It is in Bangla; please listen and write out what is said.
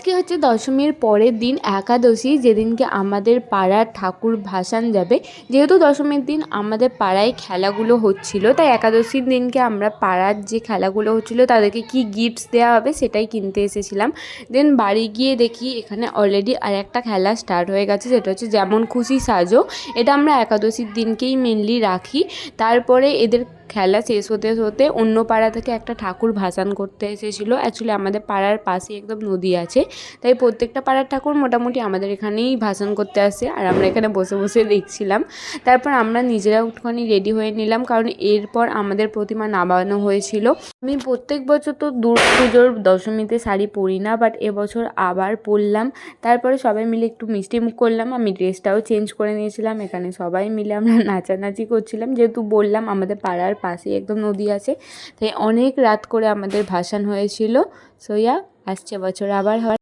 আজকে হচ্ছে দশমীর পরের দিন একাদশী, যেদিনকে আমাদের পাড়ার ঠাকুর ভাসান যাবে। যেহেতু দশমীর দিন আমাদের পাড়ায় খেলাগুলো হচ্ছিল, তাই একাদশীর দিনকে আমরা পাড়ার যে খেলাগুলো হচ্ছিলো তাদেরকে কি গিফটস দেওয়া হবে সেটাই কিনতে এসেছিলাম। দেন বাড়ি গিয়ে দেখি এখানে অলরেডি আর একটা খেলা স্টার্ট হয়ে গেছে, সেটা হচ্ছে যেমন খুশি সাজো। এটা আমরা একাদশীর দিনকেই মেনলি রাখি। তারপরে এদের খেলা শেষ হতে হতে অন্য পাড়া থেকে একটা ঠাকুর ভাসান করতে এসেছিলো। অ্যাকচুয়ালি আমাদের পাড়ার পাশে একদম নদী আছে, তাই প্রত্যেকটা পাড়ার ঠাকুর মোটামুটি আমাদের এখানেই ভাসান করতে আসে, আর আমরা এখানে বসে বসে দেখছিলাম। তারপর আমরা নিজেরাও একটুখানি রেডি হয়ে নিলাম, কারণ এরপর আমাদের প্রতিমা নামানো হয়েছিল। আমি প্রত্যেক বছর তো দুর্গাপুজোর দশমীতে শাড়ি পরি না, বাট এবছর আবার পরলাম। তারপরে সবাই মিলে একটু মিষ্টি মুখ করলাম, আমি ড্রেসটাও চেঞ্জ করে নিয়েছিলাম। এখানে সবাই মিলে আমরা নাচানাচি করছিলাম, যেহেতু বললাম আমাদের পাড়ার পাশে একদম নদী আছে, তাই অনেক রাত করে আমাদের ভাসান হয়েছিল। সোয়া আসছে বছর আবার হয়।